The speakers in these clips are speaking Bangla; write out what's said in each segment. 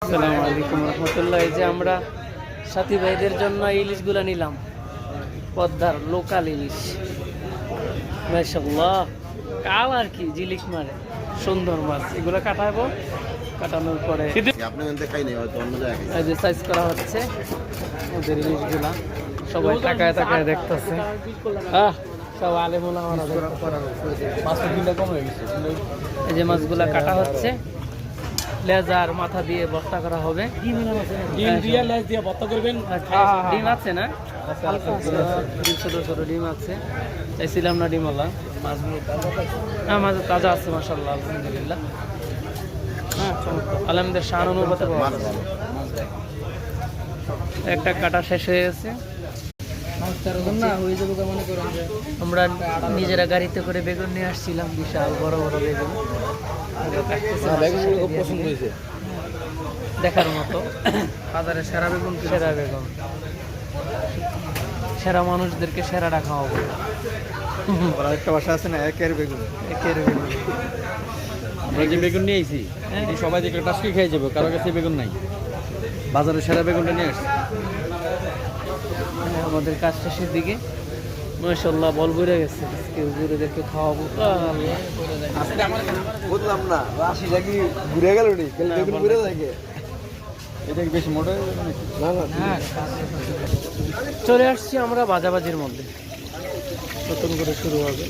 আসসালামু আলাইকুম রহমতুল্লাহ। এই যে আমরা সাথী ভাইদের জন্য ইলিশগুলো নিলাম, পদ্মার লোকাল ইলিশ। মাশাআল্লাহ, কাল আর কি জিলিক মারে, সুন্দর মাছ। এগুলো কাটাবো, কাটানোর পরে এই যে সাইজ করা হচ্ছে ওদের ইলিশগুলা। সবাই তাকায় তাকায় দেখতেছে। সব আলেমুল আমারা এই যে মাছগুলা কাটা হচ্ছে, লেজার মাথা দিয়ে ভর্তা করা হবে। ডিম দিয়ে লেজ দিয়ে ভর্তা করবেন। ডিম আছে না? ছোট ছোট ডিম আছে, চাইছিলাম না ডিমওয়ালা। হ্যাঁ, মাছ তাজা আছে মাশাআল্লাহ, আলহামদুলিল্লাহ। হ্যাঁ, আলহামদুলিল্লাহ, শান অনুভূতি পাওয়া যাচ্ছে। একটা কাটা শেষ হয়ে গেছে। আমরা নিজেরা গাড়িতে করে বেগুন নিয়ে আসছিলাম, বিশাল বড় বড় বেগুন। পছন্দ হয়েছে দেখার মতো। বাজারে সেরা বেগুন, সেরা বেগুন, সেরা মানুষদেরকে সেরাটা খাওয়াবো। একটা বাসা আছে না, একের বেগুন। একের বেগুন আমরা যে বেগুন নিয়ে আইছি, সবাই দেখলে টাস্কি খেয়ে যাবো, কারো কাছে বেগুন নাই। বাজারে সেরা বেগুনটা নিয়ে আসছি। আমাদের কাজ শেষের দিকে মাশাআল্লাহ বল বেড়ে গেছে। কেউ ঘুরেদেরকে খাওয়াবো। বুঝলাম না, রাশিটা কি ঘুরে গেল নি? বেগুন ঘুরে থাকে, এটা কি বেশি মোটা? না না, হ্যাঁ, চলে আসছি আমরা বাজাবাজির মধ্যে। নতুন করে শুরু হবে।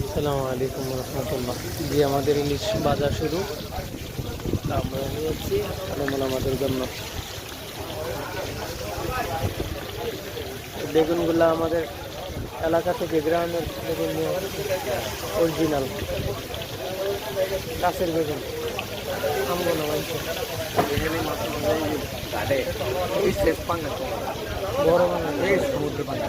আসসালামু আলাইকুম রহমতুল্লাহ। জি, আমাদের ইলিশ বাজার শুরু। আমরা নিয়েছি আলেমুল আমাদের জন্য। বেগুনগুলো আমাদের এলাকা থেকে, গ্রামের বেগুন নিয়ে, অরিজিনাল গাছের বেগুন। আমগো না মাইছে বড় বানানো সমুদ্র পানি।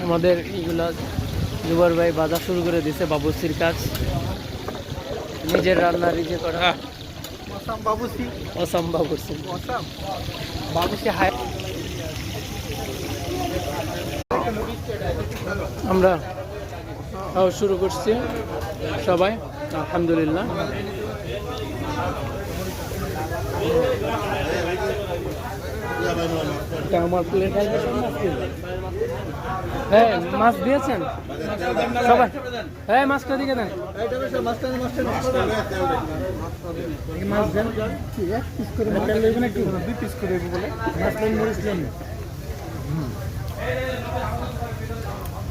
আমাদের এইগুলা জুবার ভাই বাজার শুরু করে দিছে। বাবুসির কাজ, নিজের রান্না নিজে করা। বাবুসি অসাম বাবুসি, বাবুসি হাই। আমরা শুরু করছি সবাই, আলহামদুলিল্লাহ। আমার প্লেট। হ্যাঁ, মাছ দিয়েছেন সবাই? হ্যাঁ, মাছটা দিকে দেন। মাছ দেন, এক পিস করে, 2 পিস করে বলে মাছ মরিচ নেন।